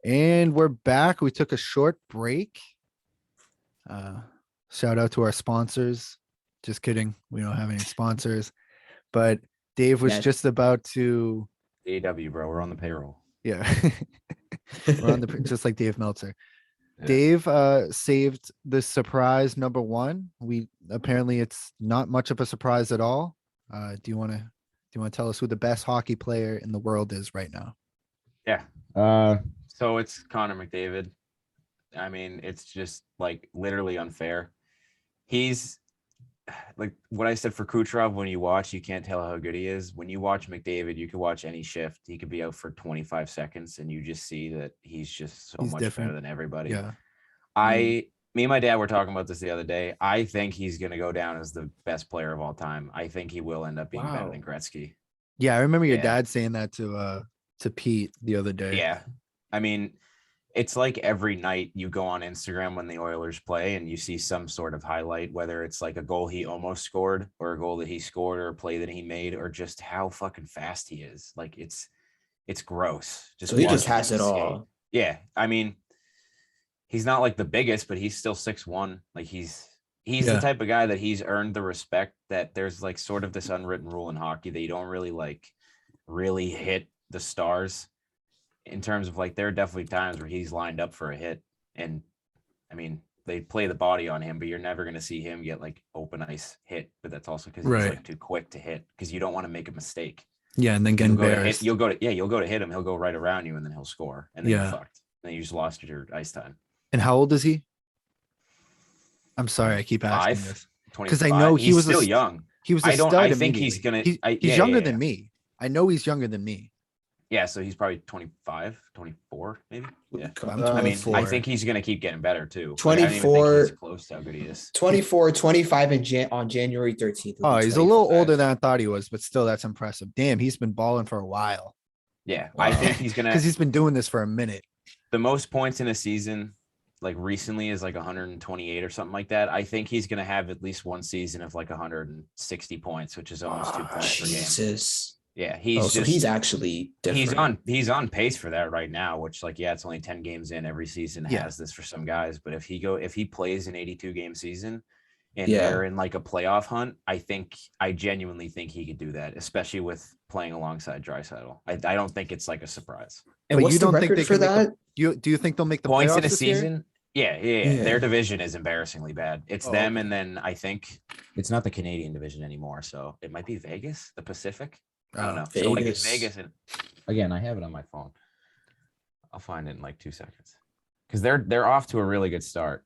And we're back. We took a short break. Uh, Shout out to our sponsors. Just kidding. We don't have any sponsors. But Dave was Yes. just about to. AW, bro. We're on the payroll. Yeah. We're on the just like Dave Meltzer. Yeah. Dave saved the surprise number one. We apparently it's not much of a surprise at all. Do you want to tell us who the best hockey player in the world is right now? Yeah. So it's Connor McDavid. I mean, it's just like literally unfair. He's like what I said for Kucherov. When you watch, you can't tell how good he is. When you watch McDavid, you can watch any shift. He could be out for 25 seconds, and you just see that he's just so much different. better than everybody. Yeah. Me and my dad were talking about this the other day. I think he's going to go down as the best player of all time. I think he will end up being better than Gretzky. Yeah, I remember your dad saying that to Pete the other day. Yeah. I mean, it's like every night you go on Instagram when the Oilers play and you see some sort of highlight, whether it's like a goal he almost scored or a goal that he scored or a play that he made or just how fucking fast he is. Like it's gross. So he just has it all. Yeah. I mean, he's not like the biggest, but he's still 6'1". Like he's the type of guy that he's earned the respect that there's like sort of this unwritten rule in hockey that you don't really hit the stars. In terms of like, there are definitely times where he's lined up for a hit, and I mean, they play the body on him, but you're never going to see him get like open ice hit. But that's also because he's like too quick to hit, because you don't want to make a mistake. Yeah, and then get embarrassed. You'll go to hit him. He'll go right around you, and then he'll score, and then you're fucked. Then you just lost your ice time. And how old is he? I'm sorry, I keep asking this because I know he was still young. He was a stud. I think he's gonna. He's younger than me. I know he's younger than me. Yeah, so he's probably 25, 24, maybe. Yeah. I mean, I think he's going to keep getting better, too. 24. He's close to how good he is. 24, 25 on January 13th. Oh, he's a little older than I thought he was, but still, that's impressive. Damn, he's been balling for a while. Yeah, wow. I think he's going to. Because he's been doing this for a minute. The most points in a season, like recently, is like 128 or something like that. I think he's going to have at least one season of like 160 points, which is almost 2 points per game. Jesus. Yeah, so he's actually different. He's on pace for that right now, which like it's only 10 games in. Every season has this for some guys, but if he plays an 82 game season and they're in like a playoff hunt, I genuinely think he could do that, especially with playing alongside Draisaitl. I don't think it's like a surprise. And but what's the record for that? Do you think they'll make the points playoffs in a this season? Year? Yeah. Their division is embarrassingly bad. It's them, and then I think it's not the Canadian division anymore, so it might be Vegas, the Pacific. I don't know. Vegas. So like it's Vegas, and again, I have it on my phone. I'll find it in like 2 seconds because they're off to a really good start.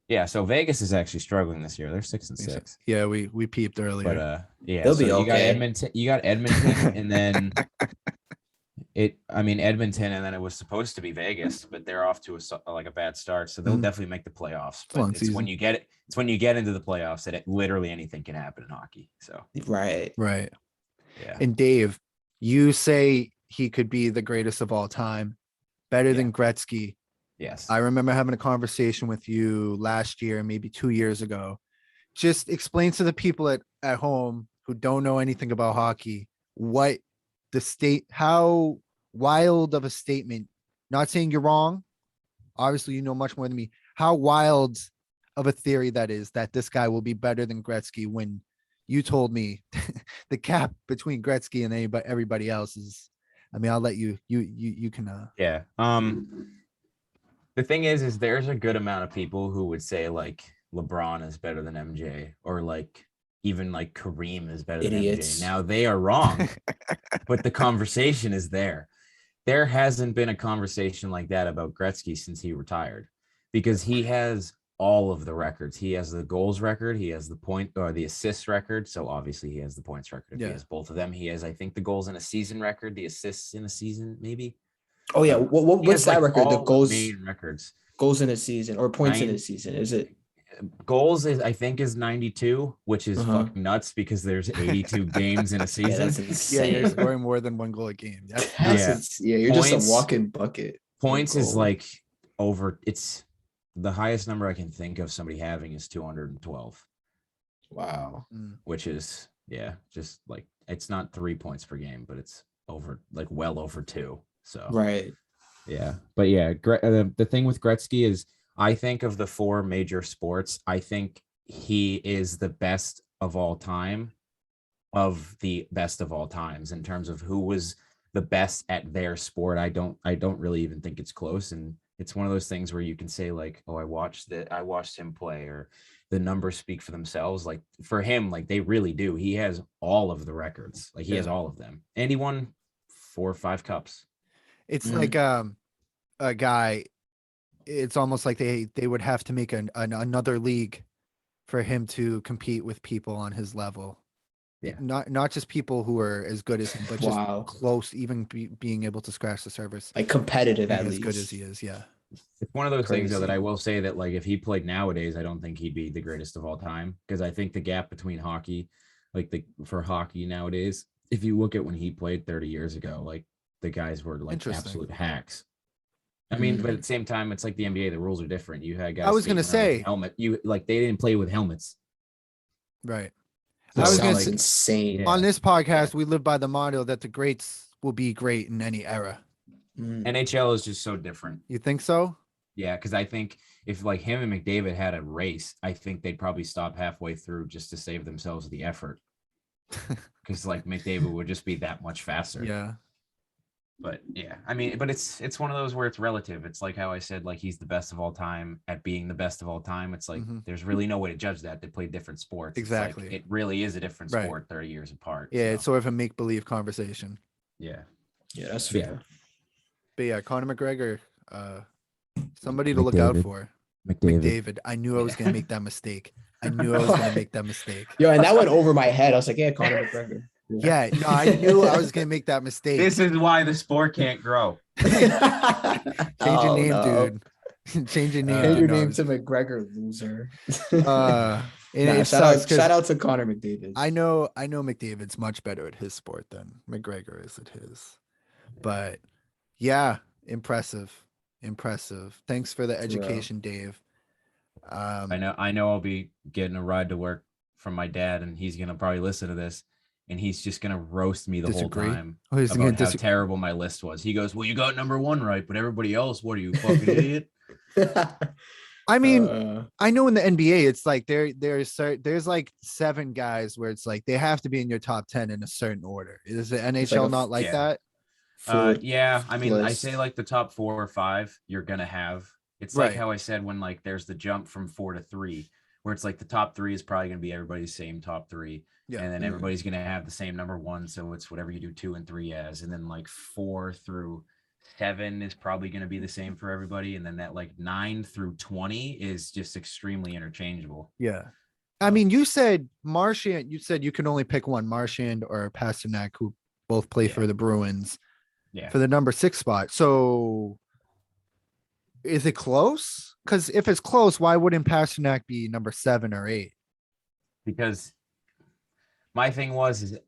Yeah, so Vegas is actually struggling this year. They're 6-6. Yeah, we peeped earlier. But they'll be okay. You got Edmonton, and then Edmonton, and then it was supposed to be Vegas, but they're off to a bad start. So they'll definitely make the playoffs. But it's when you get into the playoffs that literally anything can happen in hockey. So right. Yeah. And Dave, you say he could be the greatest of all time, better than Gretzky. Yes. I remember having a conversation with you last year, maybe 2 years ago. Just explain to the people at home who don't know anything about hockey, how wild of a statement, not saying you're wrong. Obviously, you know much more than me. How wild of a theory that is that this guy will be better than Gretzky when you told me the gap between Gretzky and everybody else is, I mean, I'll let you can. Yeah. The thing is there's a good amount of people who would say like LeBron is better than MJ, or like even like Kareem is better than MJ. Now they are wrong, but the conversation is there. There hasn't been a conversation like that about Gretzky since he retired, because he has all of the records. He has the goals record, he has the point or the assists record. So obviously he has the points record. If he has both of them, he has, I think, the goals in a season record, the assists in a season, maybe. Oh yeah. What's that record? The goals main records. Goals in a season or points in a season. Is it goals I think is 92, which is fucking nuts because there's 82 games in a season. Yeah, that's insane. Yeah, you're scoring more than one goal a game. You're points, just a walking bucket. Points is like it's the highest number I can think of somebody having is 212. Wow. Which is, just like, it's not 3 points per game, but it's over, like well over 2. So, right. Yeah, but yeah, the thing with Gretzky is, I think of the four major sports, I think he is the best of all time, of the best of all times in terms of who was the best at their sport. I don't really even think it's close. And it's one of those things where you can say like, oh, I watched him play, or the numbers speak for themselves. Like for him, like they really do. He has all of the records. Like he has all of them. And he won 4 or 5 cups. It's Mhm. like a guy. It's almost like they would have to make another league for him to compete with people on his level. Yeah. Not just people who are as good as him, but just Wow. close, even being able to scratch the surface. Like competitive Being at as least. good as he is, yeah. It's one of those things though, that Crazy. I will say that like if he played nowadays, I don't think he'd be the greatest of all time, because I think the gap between hockey, for hockey nowadays, if you look at when he played 30 years ago, like the guys were like Interesting. absolute hacks. I mean, but at the same time, it's like the NBA. The rules are different. You had guys. I was gonna skating around with a say- helmet. You like they didn't play with helmets. Right. So I was it's gonna sounds say- insane. Yeah. On this podcast, we live by the motto that the greats will be great in any era. Mm. NHL is just so different. You think so? Yeah, because I think if like him and McDavid had a race, I think they'd probably stop halfway through just to save themselves the effort. Because like McDavid would just be that much faster. Yeah. But yeah, I mean, but it's one of those where it's relative. It's like how I said, like he's the best of all time at being the best of all time. It's like Mhm. there's really no way to judge that. They play different sports. It's like, Exactly. it really is a different Right. sport 30 years apart. Yeah, so, it's sort of a make believe conversation. yeah. Yeah, that's Yeah. fair. But yeah, Conor McGregor, somebody to look out McDavid. for. McDavid. McDavid. I knew I was gonna make that mistake. I knew I was gonna make that mistake. Yo, and that went over my head. I was like, yeah, Conor McGregor. Yeah, no, I knew I was gonna make that mistake. This is why the sport can't grow. Change your Oh, name, no. dude. Change your name. Change dude. your No, name I'm to just- McGregor, loser. and Nah, it shout sucks out, 'cause shout out to Conor McDavid. I know McDavid's much better at his sport than McGregor is at his. But yeah, impressive. Thanks for the real. education, Dave. I know I'll be getting a ride to work from my dad, and he's gonna probably listen to this, and he's just gonna roast me the Disagree? whole time Oh, he's gonna about how disagree. terrible my list was. He goes, "Well, you got number 1 right, but everybody else, what are you, fucking idiot?" I mean, Uh, I know in the NBA, it's like there's like 7 guys where it's like they have to be in your top 10 in a certain order. Is the NHL a- not like yeah. that? Yeah, I mean, I list. say like the top 4 or 5 you're gonna have. It's like Right. how I said when like there's the jump from 4 to 3, where it's like the top 3 is probably gonna be everybody's same top 3. Yeah. And then Mhm. everybody's gonna have the same number 1, so it's whatever you do 2 and 3 as, and then like 4 through 7 is probably gonna be the same for everybody, and then that like 9 through 20 is just extremely interchangeable. Yeah. I mean, you said Marchand, you said you can only pick one, Marchand or Pasternak, who both play Yeah. for the Bruins Yeah. for the number 6 spot. So is it close? Because if it's close, why wouldn't Pasternak be number 7 or 8? Because my thing is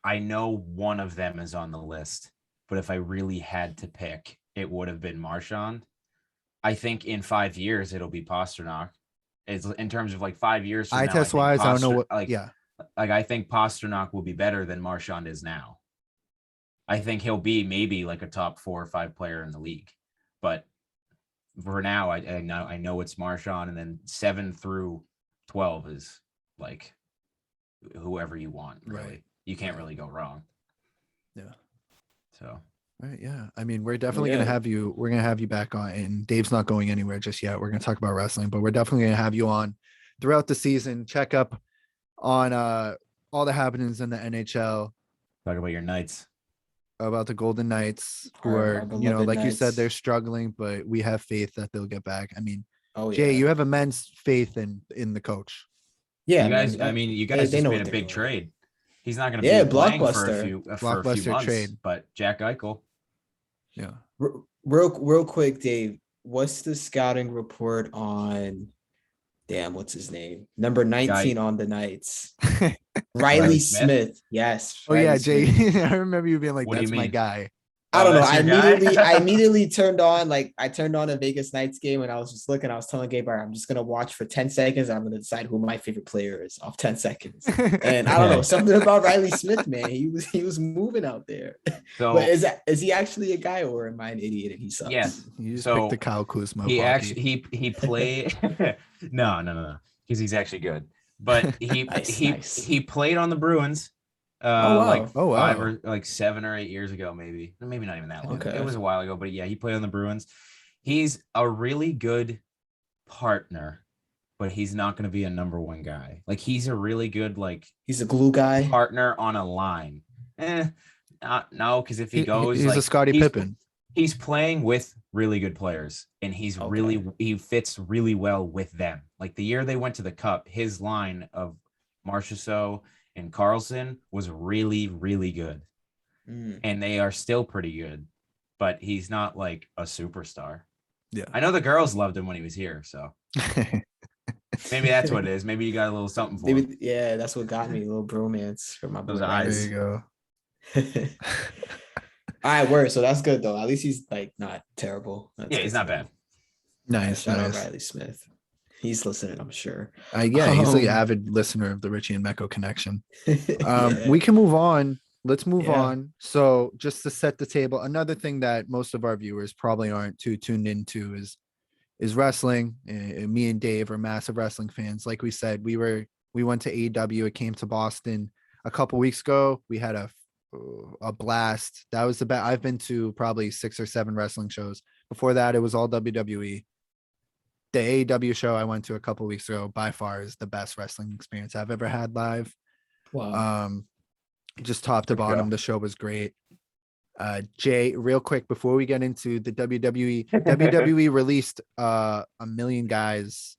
I know one of them is on the list, but if I really had to pick, it would have been Marchand. I think in 5 years it'll be Pasternak. It's in terms of like 5 years from I now. test think wise, I don't know Paster- what. like Yeah. like I think Pasternak will be better than Marchand is now. I think he'll be maybe like a top 4 or 5 player in the league, but for now, I know it's Marchand, and then 7 through 12 is like whoever you want. Really, Right. you can't really go wrong. Yeah. So Right. Yeah. I mean, we're definitely Yeah. gonna have you. We're gonna have you back on, and Dave's not going anywhere just yet. We're gonna talk about wrestling, but we're definitely gonna have you on throughout the season. Check up on all the happenings in the NHL, talk about your Knights. about the Golden Knights, who Our are, you know, beloved like you said, Knights. they're struggling, but we have faith that they'll get back. I mean, Oh Jay, yeah. you have immense faith in the coach. Yeah, you guys, man, I mean, you they- guys they just know made what a they're big doing. trade. He's not going to Yeah, be playing for a blockbuster. few Blockbuster months. trade. But Jack Eichel, Yeah. Real quick, Dave. What's the scouting report on? Damn, what's his name? Number 19 on the Knights. Riley Riley Smith. Yes. Oh yeah, Riley Jay. Smith. I remember you being like, What do you "That's my mean? guy." I don't know. That's your guy? I immediately turned on a Vegas Knights game and I was just looking. I was telling Gabe, I'm just gonna watch for 10 seconds. And I'm gonna decide who my favorite player is off 10 seconds. And I don't know, something about Riley Smith, man. He was moving out there. So But is he actually a guy or am I an idiot and he sucks? yes. You just So picked the Kyle Kuzma. he of hockey. actually he played no, because he's actually good. But he played on the Bruins like Oh, wow. 5 or like 7 or 8 years ago, maybe not even that long. Okay. It was a while ago, but yeah, he played on the Bruins. He's a really good partner, but he's not going to be a number one guy. Like he's a really good he's a glue guy partner on a line. No, because if he goes, he's a Scottie Pippen. He's playing with really good players, and he fits really well with them. Like the year they went to the Cup, his line of Marchessault and Carlson was really, really good. And they are still pretty good, but he's not like a superstar. Yeah. I know the girls loved him when he was here, so maybe that's what it is. Maybe you got a little something for him. Yeah, that's what got me, a little bromance for my Those eyes. There you go. All right, word. So that's good though. At least he's not terrible. Yeah, he's not bad. Nice. Shout out Riley Smith. He's listening, I'm sure. Yeah, he's an avid listener of the Richie and Mecco connection. Yeah. We can move on. Let's move on. So just to set the table, another thing that most of our viewers probably aren't too tuned into is wrestling. Me and Dave are massive wrestling fans. Like we said, we went to AEW. It came to Boston a couple weeks ago. We had a blast. That was the best. I've been to probably 6 or 7 wrestling shows. Before that, it was all WWE. The AEW show I went to a couple weeks ago by far is the best wrestling experience I've ever had live. Wow. Just top to bottom, the show was great. Jay, real quick before we get into the WWE released a million guys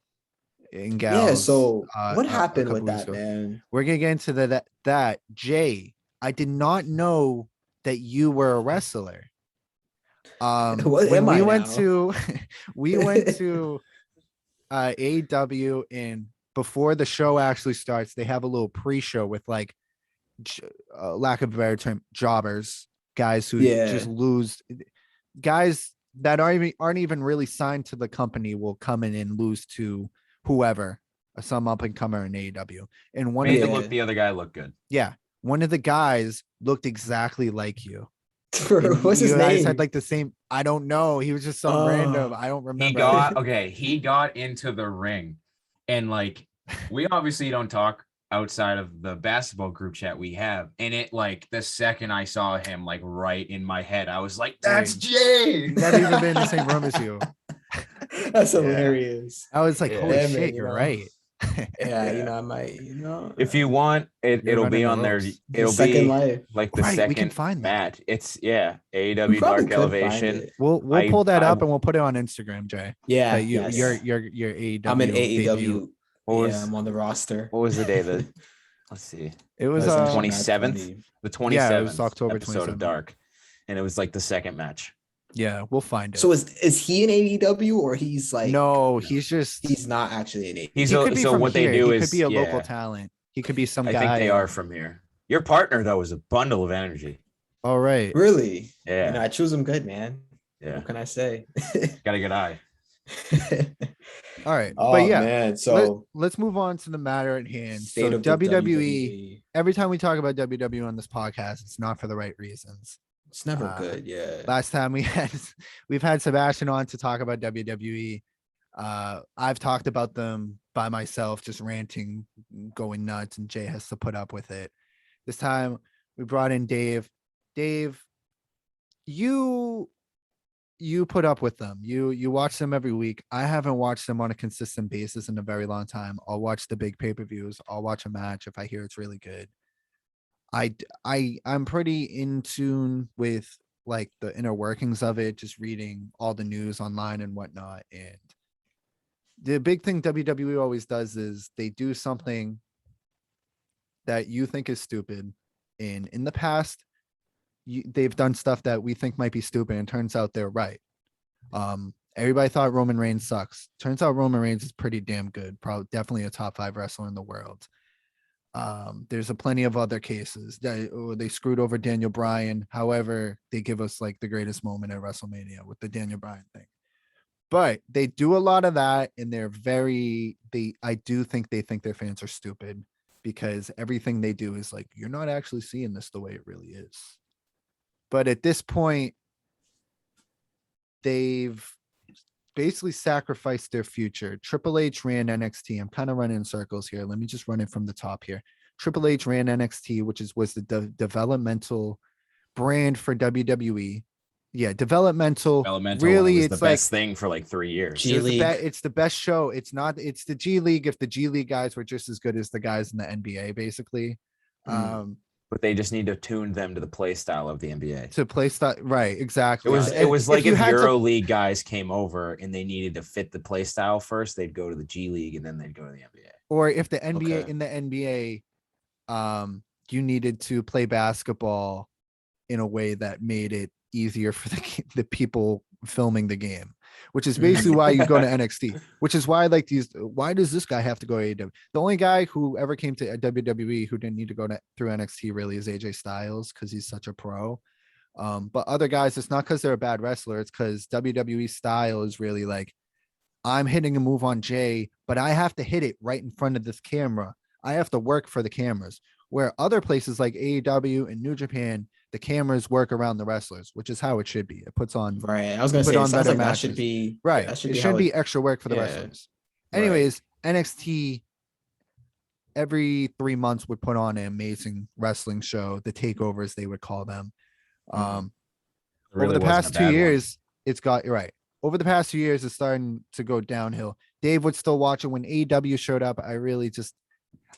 and gals. Yeah, so what happened with that, man? We're gonna get into that. Jay, I did not know that you were a wrestler. We went to AEW, and before the show actually starts, they have a little pre-show with lack of a better term, jobbers, guys who just lose. Guys that aren't even really signed to the company will come in and lose to whoever, some up and comer in AEW. And the other guy looked good. Yeah, one of the guys looked exactly like you. What's his name? Guys had the same. I don't know. He was just some random. I don't remember. He got into the ring, and we obviously don't talk outside of the basketball group chat we have. And it the second I saw him right in my head, I was like, "That's Jay." Never even been in the same room as you. That's hilarious. I was like, "Holy shit, man, you're right." Yeah, I might, if you want it'll be on there. It'll Second be Life. The second match. It's AEW Dark Elevation. We'll pull that up and we'll put it on Instagram, Jay. Yeah, you're AEW. I'm in AEW. Yeah, I'm on the roster. What was the day that? Let's see. It was 27th. The 27th. Yeah, it was October 27th. Of Dark, and it was the second match. Yeah, we'll find it. So is he in AEW or he's no, he's not actually in AEW. He could be a local talent. He could be some guy. I think they are from here. Your partner though is a bundle of energy. All right. Really? Yeah. I choose him good, man. Yeah. What can I say? Got a good eye. All right. Oh, but yeah, man. So let's move on to the matter at hand. So WWE, every time we talk about WWE on this podcast, it's not for the right reasons. It's never good. Yeah. Last time we've had Sebastian on to talk about WWE. I've talked about them by myself, just ranting, going nuts, and Jay has to put up with it. This time we brought in Dave. Dave, you put up with them. You watch them every week. I haven't watched them on a consistent basis in a very long time. I'll watch the big pay-per-views. I'll watch a match if I hear it's really good. I'm pretty in tune with the inner workings of it, just reading all the news online and whatnot. And the big thing WWE always does is they do something that you think is stupid. And in the past, they've done stuff that we think might be stupid, and turns out they're right. Everybody thought Roman Reigns sucks. Turns out Roman Reigns is pretty damn good. Probably definitely a top 5 wrestler in the world. There's a plenty of other cases that they screwed over Daniel Bryan. However, they give us like the greatest moment at WrestleMania with the Daniel Bryan thing. But they do a lot of that, and I do think they think their fans are stupid because everything they do is like, you're not actually seeing this the way it really is. But at this point, they've basically sacrificed their future. Triple H ran NXT. I'm kind of running in circles here. Let me just run it from the top here. Triple H ran NXT, which was the developmental brand for WWE. Yeah, developmental. Really, was it's the like best thing for like 3 years. G League. It's the best show. It's the G League. If the G League guys were just as good as the guys in the NBA, basically. But they just need to tune them to the play style of the NBA. To play style, right? Exactly. It was like if had Euro League guys came over and they needed to fit the play style first, they'd go to the G League and then they'd go to the NBA. Or if the NBA Okay. in the NBA, you needed to play basketball in a way that made it easier for the people filming the game, which is basically why you go to NXT, which is why why does this guy have to go to AEW? The only guy who ever came to WWE who didn't need to go through NXT really is AJ Styles because he's such a pro. But other guys, it's not because they're a bad wrestler. It's because WWE style is really like, I'm hitting a move on Jay, but I have to hit it right in front of this camera. I have to work for the cameras. Where other places like AEW and New Japan, the cameras work around the wrestlers, which is how it should be. It puts on Right. I was gonna put say it on sounds better like that should matches. be Right. That It should be extra work for the yeah. wrestlers. Right. Anyways, NXT every 3 months would put on an amazing wrestling show, the takeovers they would call them. Over the past 2 years, it's got right. Over the past 2 years, it's starting to go downhill. Dave would still watch it when AEW showed up.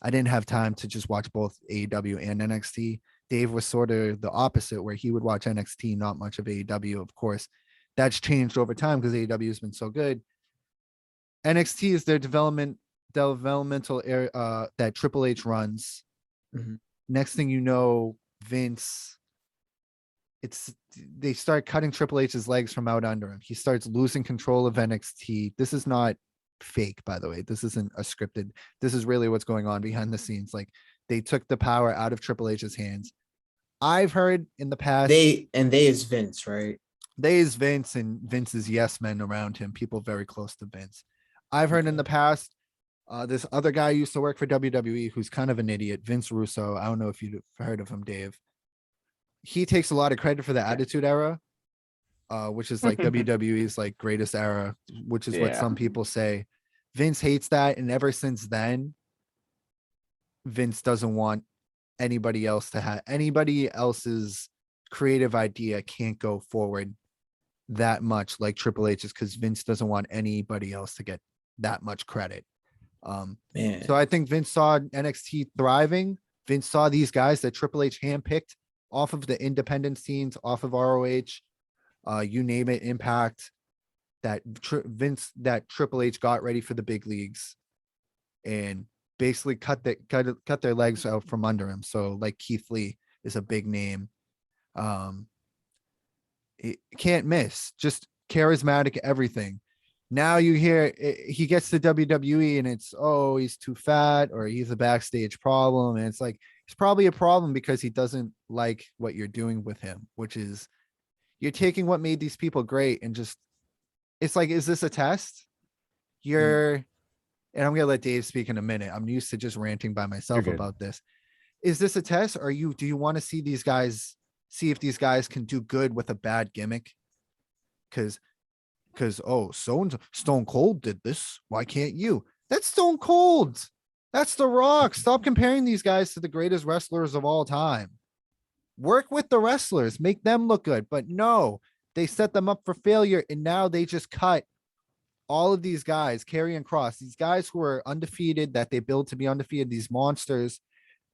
I didn't have time to just watch both AEW and NXT. Dave was sort of the opposite, where he would watch NXT, not much of AEW. Of course, that's changed over time because AEW has been so good. NXT is their developmental area that Triple H runs. Mhm. Next thing you know, Vince, they start cutting Triple H's legs from out under him. He starts losing control of NXT. This is not fake, by the way. This isn't a scripted. This is really what's going on behind the scenes. Like, they took the power out of Triple H's hands. I've heard in the past They is Vince, right? they is Vince and Vince's yes men around him, people very close to Vince. I've heard in the past, this other guy used to work for WWE who's kind of an idiot, Vince Russo. I don't know if you've heard of him, Dave. He takes a lot of credit for the Attitude Era, which is like WWE's like greatest era, which is what some people say. Vince hates that, and ever since then, Vince doesn't want anybody else's creative idea can't go forward that much like Triple H's, because Vince doesn't want anybody else to get that much credit. Man. So I think Vince saw NXT thriving. Vince saw these guys that Triple H handpicked off of the independent scenes, off of ROH, you name it, Impact, that Triple H got ready for the big leagues and basically cut their legs out from under him. So like Keith Lee is a big name. It can't miss, just charismatic, everything. Now you hear he gets to WWE and it's, oh, he's too fat or he's a backstage problem. And it's like, it's probably a problem because he doesn't like what you're doing with him, which is you're taking what made these people great and just, it's like, is this a test? And I'm going to let Dave speak in a minute. I'm used to just ranting by myself about this. Is this a test? Or do you want to see these guys, see if these guys can do good with a bad gimmick? Because Stone Cold did this. Why can't you? That's Stone Cold. That's The Rock. Stop comparing these guys to the greatest wrestlers of all time. Work with the wrestlers, make them look good. But no, they set them up for failure. And now they just cut all of these guys, Karrion Kross, these guys who are undefeated, that they build to be undefeated, these monsters.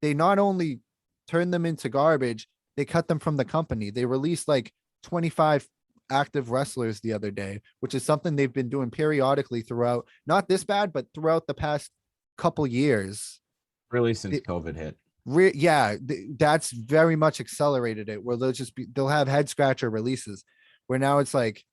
They not only turn them into garbage, they cut them from the company. They released like 25 active wrestlers the other day, which is something they've been doing periodically throughout, not this bad, but throughout the past couple years. Really since COVID hit. That's very much accelerated it, where they'll have head scratcher releases, where now it's like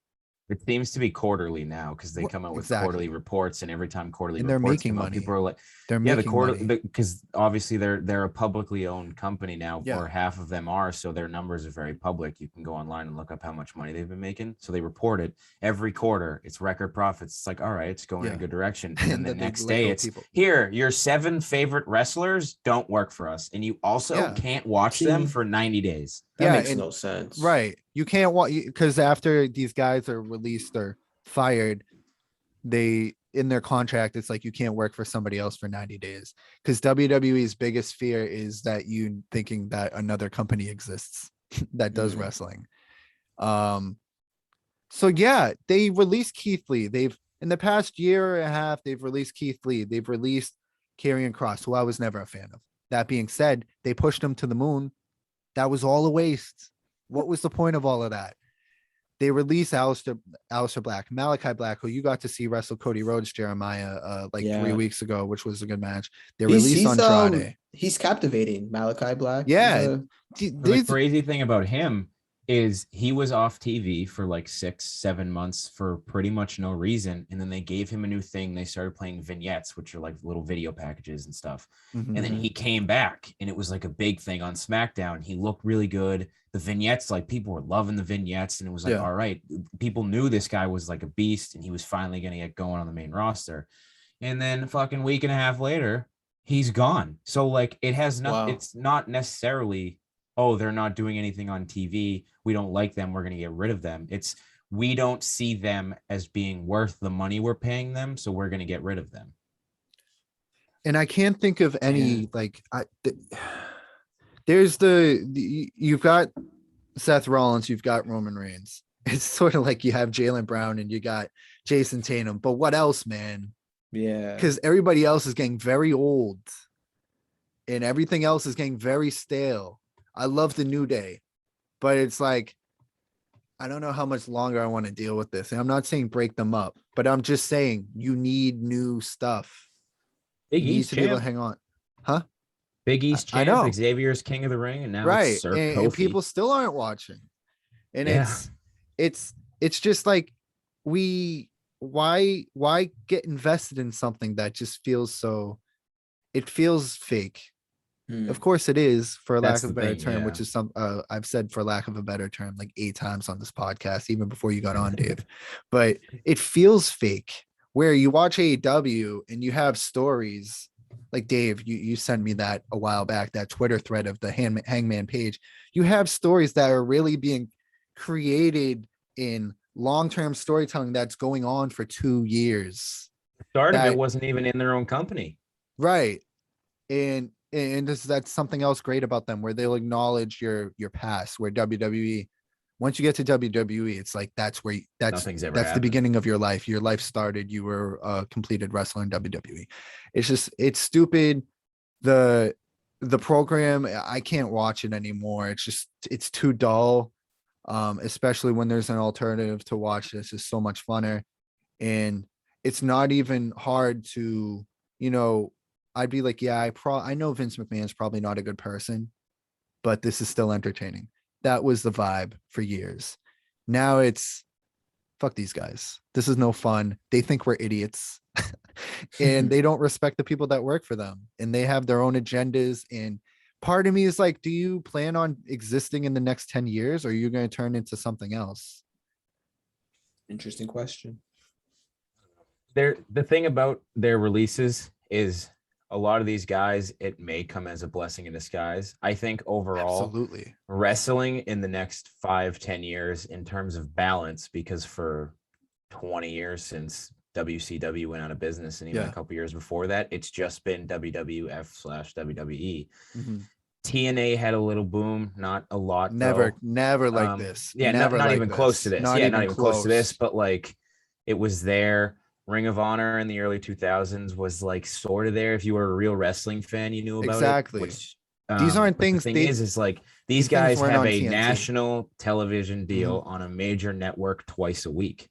It seems to be quarterly now because they Wha- come out with exactly. quarterly reports, and every time quarterly And they're reports making come out, money. people are like, They're yeah, making money. because obviously they're a publicly owned company now, Yeah. or half of them are, so their numbers are very public. You can go online and look up how much money they've been making. So they report it every quarter. It's record profits. It's like, all right, it's going in Yeah. a good direction. And then the then they next let day, go it's people. here. Your 7 favorite wrestlers don't work for us, and you also Yeah. can't watch them See, for 90 days. That Yeah, makes and- no sense. Right. You can't watch because after these guys are released or fired, they in their contract, it's like you can't work for somebody else for 90 days. Because WWE's biggest fear is that you thinking that another company exists that does Mhm. wrestling. So yeah, they released Keith Lee. They've in the past year and a half, they've released Keith Lee. They've released Karrion Kross, who I was never a fan of. That being said, they pushed him to the moon. That was all a waste. What was the point of all of that? They released Aleister Black, Malachi Black, who you got to see wrestle Cody Rhodes, Jeremiah, 3 Yeah. weeks ago, which was a good match. They He's released Andrade. he's captivating. Malachi Black. Yeah. The crazy thing about him is he was off TV for like 6-7 months for pretty much no reason. And then they gave him a new thing. They started playing vignettes, which are like little video packages and stuff. Mhm. And then he came back and it was like a big thing on SmackDown. He looked really good. The vignettes, like people were loving the vignettes. And it was like, Yeah. all right, people knew this guy was like a beast and he was finally going to get going on the main roster. And then a fucking week and a half later, he's gone. So like it has Wow. it's not necessarily, oh, they're not doing anything on TV. We don't like them. We're going to get rid of them. It's we don't see them as being worth the money we're paying them. So we're going to get rid of them. And I can't think of any there's you've got Seth Rollins, you've got Roman Reigns. It's sort of like you have Jaylen Brown and you got Jason Tatum. But what else, man? Yeah. Because everybody else is getting very old and everything else is getting very stale. I love the New Day, but it's like, I don't know how much longer I want to deal with this. And I'm not saying break them up, but I'm just saying you need new stuff. Big You need East to be able to champ. hang on. Huh? Big East I champ. know. Xavier's king of the ring, and now Right. it's Sir And Kofi. people still aren't watching. And Yeah. it's just like why get invested in something that just feels so it feels fake. Of course it is, for lack That's of a the better thing, term, yeah. which is I've said for lack of a better term like 8 times on this podcast, even before you got on, Dave. But it feels fake where you watch AEW and you have stories like Dave, you sent me that a while back, that Twitter thread of the Hangman Page. You have stories that are really being created in long-term storytelling that's going on for 2 years. The start of that- it wasn't even in their own company. Right. And that's something else great about them, where they'll acknowledge your past, where WWE, once you get to WWE, it's like that's Nothing's ever the happened. beginning of your life. Your life started, you were a completed wrestler in WWE. It's stupid. The program, I can't watch it anymore. It's too dull. Especially when there's an alternative to watch that's just so much funner. And it's not even hard to, I'd be like, yeah, I know Vince McMahon's probably not a good person, but this is still entertaining. That was the vibe for years. Now it's fuck these guys. This is no fun. They think we're idiots and they don't respect the people that work for them, and they have their own agendas. And part of me is like, do you plan on existing in the next 10 years, or are you going to turn into something else? Interesting question. The thing about their releases is a lot of these guys, it may come as a blessing in disguise. I think overall, Absolutely. wrestling in the next 5-10 years in terms of balance, because for 20 years since WCW went out of business, and even a couple years before that, it's just been WWF/WWE. Mhm. TNA had a little boom, not a lot. Never though. like this. Yeah, never not like even this. close to this. Not Yeah, even not even close to this. But like, it was there. Ring of Honor in the early 2000s was like sort of there. If you were a real wrestling fan, you knew about Exactly. it. Which, These aren't but things. The thing is like these these things guys weren't have on a TNT. national television deal on a major network twice a week.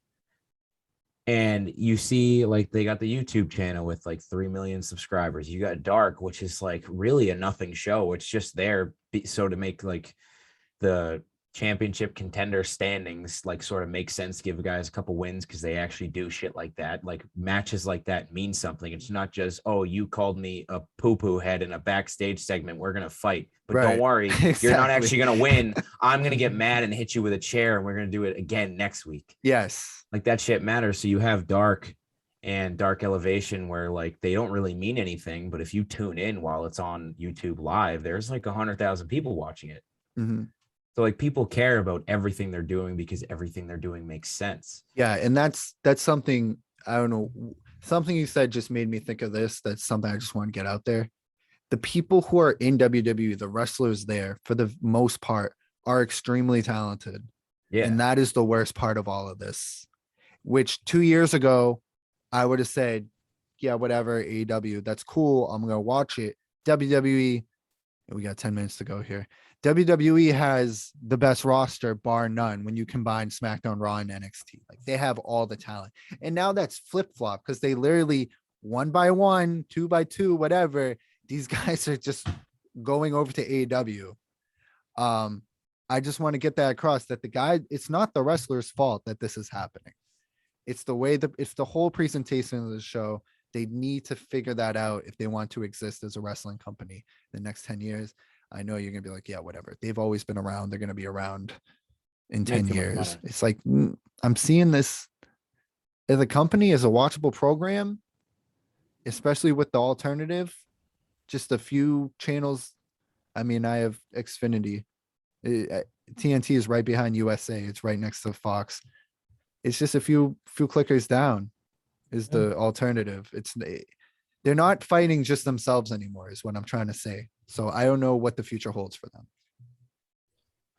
And you see, like, they got the YouTube channel with like 3 million subscribers. You got Dark, which is like really a nothing show. It's just there so to make like the championship contender standings like sort of make sense to give guys a couple wins because they actually do shit like that. Like matches like that mean something. It's not just, oh, you called me a poo-poo head in a backstage segment, we're gonna fight, but don't worry, Exactly. you're not actually gonna win. I'm gonna get mad and hit you with a chair, and we're gonna do it again next week. Yes. Like that shit matters. So you have Dark and Dark Elevation where like they don't really mean anything, but if you tune in while it's on YouTube live, there's like 100,000 people watching it. Mm-hmm. So like people care about everything they're doing because everything they're doing makes sense. Yeah, and that's something, I don't know, something you said just made me think of this. That's something I just want to get out there. The people who are in WWE, the wrestlers there, for the most part, are extremely talented. Yeah. And that is the worst part of all of this, which 2 years ago, I would have said, yeah, whatever, AEW, that's cool. I'm going to watch it. WWE, we got 10 minutes to go here. WWE has the best roster, bar none, when you combine SmackDown, Raw, and NXT. Like they have all the talent. And now that's flip-flop because they literally 1 by 1, 2 by 2, whatever. These guys are just going over to AEW. I just want to get that across that the guy, it's not the wrestler's fault that this is happening. It's the way it's the whole presentation of the show. They need to figure that out if they want to exist as a wrestling company the next 10 years. I know you're going to be like, yeah, whatever. They've always been around. They're going to be around in 10 years. It's like, I'm seeing this as a company, as a watchable program, especially with the alternative, just a few channels. I mean, I have Xfinity. TNT is right behind USA. It's right next to Fox. It's just a few clickers down is the alternative. They're not fighting just themselves anymore is what I'm trying to say. So I don't know what the future holds for them.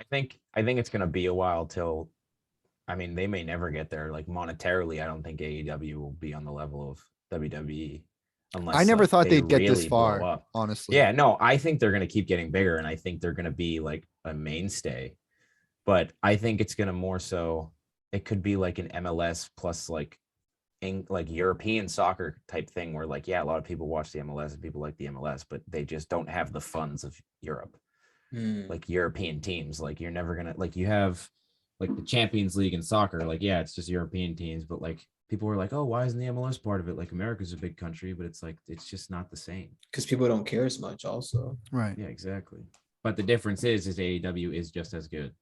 I think it's going to be a while till, I mean, they may never get there. Like monetarily, I don't think AEW will be on the level of WWE. Unless I never thought they'd get this really blow far, up. honestly. Yeah, no, I think they're going to keep getting bigger, and I think they're going to be like a mainstay. But I think it's going to more so, it could be like an MLS plus like European soccer type thing where like, yeah, a lot of people watch the MLS and people like the MLS, but they just don't have the funds of Europe. Like European teams, like you're never gonna, like you have like the Champions League in soccer, like yeah, it's just European teams, but like people were like, oh, why isn't the MLS part of it? Like America's a big country, but it's like it's just not the same because people don't care as much also. Right. Yeah, exactly. But the difference is AEW is just as good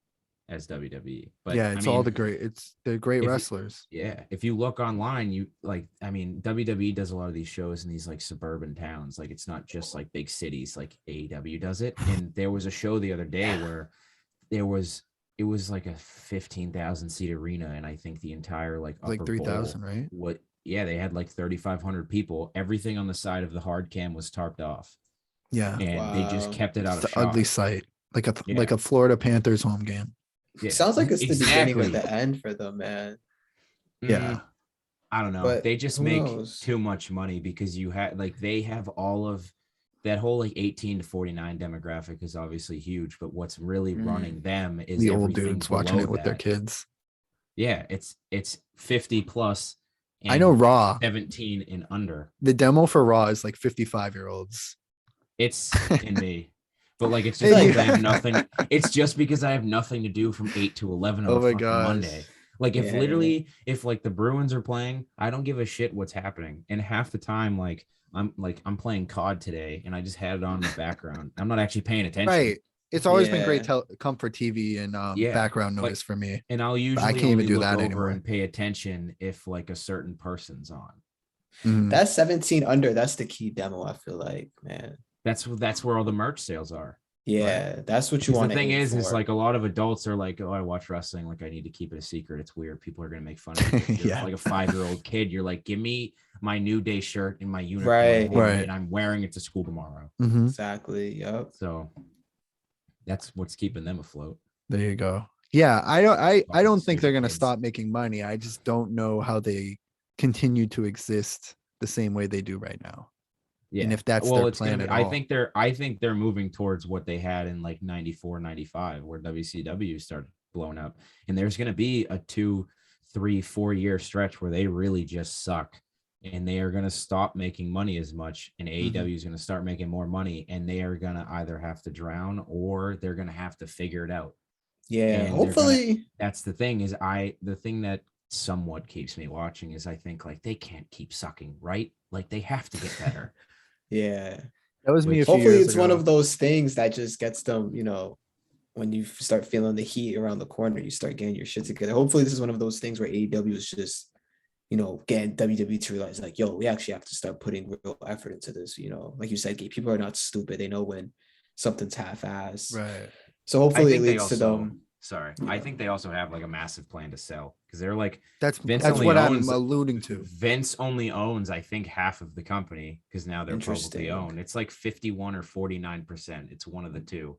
as WWE. But yeah, it's all the great, they're great wrestlers. If you look online, you like, I mean, WWE does a lot of these shows in these like suburban towns. Like it's not just like big cities, like AEW does it. And there was a show the other day where it was like a 15,000 seat arena, and I think the entire like 3,000, right? They had like 3,500 people. Everything on the side of the hard cam was tarped off. Yeah, and they just kept it out of shot. Ugly sight, like a Florida Panthers home game. Yeah. Sounds like it's the beginning of the end for them, man. Yeah. I don't know. But they just make too much money because you have like they have all of that whole like 18 to 49 demographic is obviously huge, but what's really running them is the old dudes watching it with their kids. Yeah, it's 50 plus. I know Raw 17 and under. The demo for Raw is like 55-year-olds. It's in me. But like it's just like I have nothing. It's just because I have nothing to do from 8 to 11 on Monday. Like if like the Bruins are playing, I don't give a shit what's happening. And half the time, I'm playing COD today, and I just had it on in the background. I'm not actually paying attention. Right. It's always been great comfort TV and background noise for me. And I'll usually I can't even do that over anymore and pay attention if like a certain person's on. That's 17 under. That's the key demo. I feel like, man. That's where all the merch sales are. Yeah, right? That's what you want. The thing is like a lot of adults are like, oh, I watch wrestling. Like I need to keep it a secret. It's weird. People are gonna make fun of it. Like a 5-year-old kid, you're like, give me my New Day shirt and my uniform, right? And I'm wearing it to school tomorrow. Exactly. Yep. So that's what's keeping them afloat. There you go. Yeah, I don't think they're gonna stop making money. I just don't know how they continue to exist the same way they do right now. Yeah. And if that's their plan at all. I think they're moving towards what they had in like 94, 95, where WCW started blowing up. And there's going to be a 2, 3, 4 year stretch where they really just suck. And they are going to stop making money as much. And AEW is going to start making more money. And they are going to either have to drown or they're going to have to figure it out. Yeah, And hopefully. that's the thing the thing that somewhat keeps me watching is I think like they can't keep sucking, right? Like they have to get better. Yeah. That was me a Which- few Hopefully years it's one ago. of those things that just gets them, when you start feeling the heat around the corner, you start getting your shit together. Hopefully this is one of those things where AEW is just, getting WWE to realize like, yo, we actually have to start putting real effort into this. Like you said, Gabe, people are not stupid. They know when something's half-assed. Right. So I hopefully it think they leads to also them. I think they also have like a massive plan to sell because they're like That's Vince that's only what I'm owns alluding to. Vince only owns, I think, half of the company because now they're publicly Interesting. owned. It's like 51 or 49%. It's one of the two.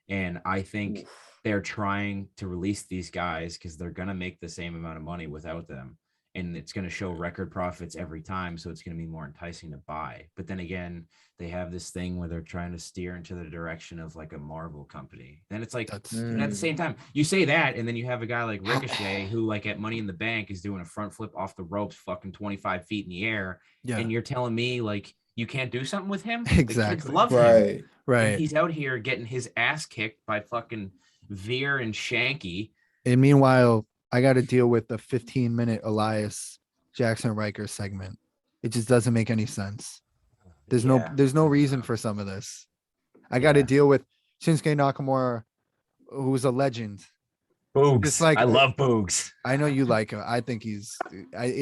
And I think Oof. they're trying to release these guys because they're going to make the same amount of money without them. And it's going to show record profits every time. So it's going to be more enticing to buy. But then again, they have this thing where they're trying to steer into the direction of like a Marvel company. Then it's like, That's and at the same time, you say that, and then you have a guy like Ricochet who, like, at Money in the Bank is doing a front flip off the ropes, fucking 25 feet in the air. yeah. And you're telling me, like, you can't do something with him? The kids Exactly. love him. Right. And Right. he's out here getting his ass kicked by fucking Veer and Shanky. And meanwhile, I got to deal with the 15-minute Elias Jackson Riker segment. It just doesn't make any sense. There's no reason for some of this. I got to deal with Shinsuke Nakamura, who's a legend. Boogs. It's like, I love Boogs. I know you like him. I think it's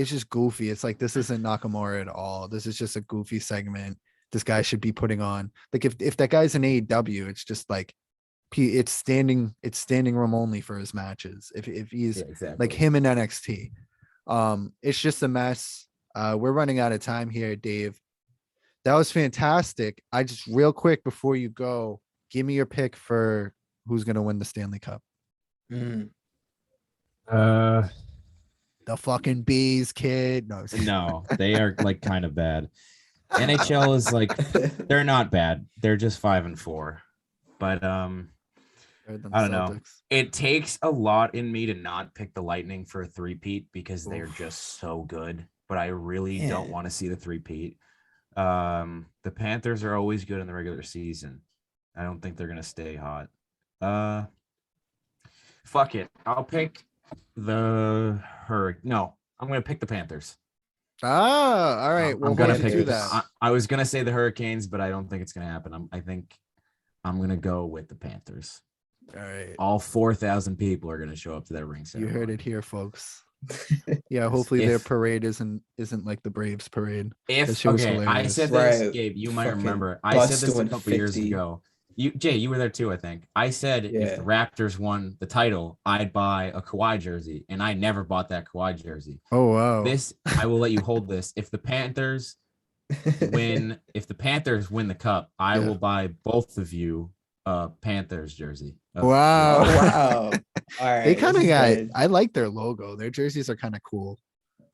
just goofy. It's like, this isn't Nakamura at all. This is just a goofy segment this guy should be putting on. Like if that guy's in AEW, it's just like, it's standing room only for his matches. If he's like him in NXT, it's just a mess. We're running out of time here, Dave. That was fantastic. I just real quick before you go, give me your pick for who's gonna win the Stanley Cup. Uh, The fucking bees, kid. No, no, they are like kind of bad. NHL is like they're not bad. They're just 5-4. But I don't know. It takes a lot in me to not pick the Lightning for a three-peat because they're just so good. But I really don't want to see the three-peat. The Panthers are always good in the regular season. I don't think they're gonna stay hot. Fuck it. I'll pick the Hurricane. No, I'm gonna pick the Panthers. All right. Well, I'm gonna pick that. I was gonna say the Hurricanes, but I don't think it's gonna happen. I think I'm gonna go with the Panthers. All right. All 4,000 people are gonna show up to that ring ceremony. You heard it here, folks. Yeah, hopefully their parade isn't like the Braves parade. I said this, Gabe, you might remember. I said this a couple years ago. Jay, you were there too, I think. I said if the Raptors won the title, I'd buy a Kawhi jersey, and I never bought that Kawhi jersey. Oh wow! I will let you hold this. If the Panthers win the cup, I will buy both of you a Panthers jersey. Wow! Wow! All right, they kind of got. I like their logo. Their jerseys are kind of cool.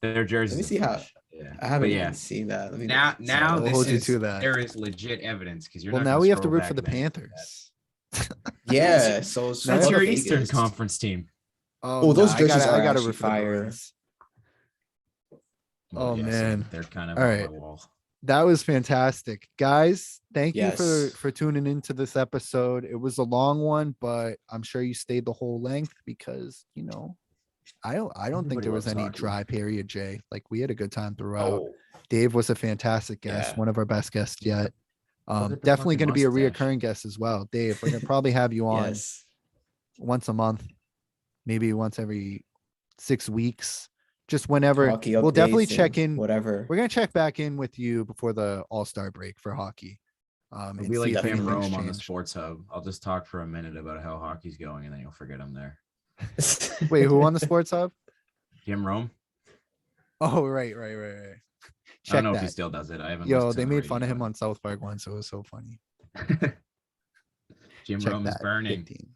Their jerseys. Let me see how. Yeah. I haven't even seen that. Now I'll hold you to that. There is legit evidence because you're. Well, now we have to root for the Panthers. Yeah, so that's your Eastern Conference team. Oh, those jerseys I gotta root fire. Oh man, they're kind of all right. on my wall. That was fantastic, guys. Thank you for tuning into this episode. It was a long one, but I'm sure you stayed the whole length because I don't think there was any dry period, Jay. Like we had a good time throughout. Dave was a fantastic guest, one of our best guests yet. Definitely going to be a reoccurring guest as well. Dave, we're gonna probably have you on once a month, maybe once every 6 weeks. Just whenever. We'll definitely check in. Whatever. We're gonna check back in with you before the All-Star break for hockey. It'll be like Jim Rome on the Sports Hub. I'll just talk for a minute about how hockey's going, and then you'll forget I'm there. Wait, who on the Sports Hub? Jim Rome. Oh, right. I don't know if he still does it. I haven't. Yo, they made fun of him on South Park once, so it was so funny. Jim Rome is burning. 15.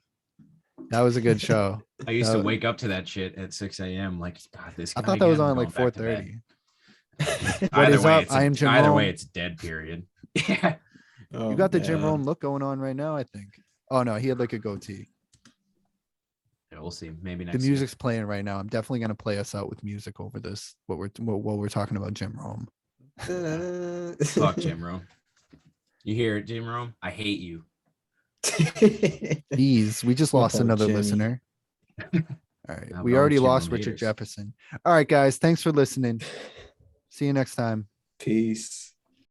That was a good show. I used to wake up to that shit at 6 a.m. Like, God, this. I thought that was on like 4:30. Either way, it's dead. Period. Yeah. You got the Jim Rome look going on right now, I think. Oh no, he had like a goatee. Yeah, we'll see. Maybe next. The music's playing right now. I'm definitely gonna play us out with music over this. What we're talking about Jim Rome. Fuck Jim Rome. You hear it, Jim Rome? I hate you. Jeez, we just What lost about another Jimmy? listener. All right. How We about already Jimmy lost Richard Haters? Jefferson. All right, guys. Thanks for listening. See you next time. Peace.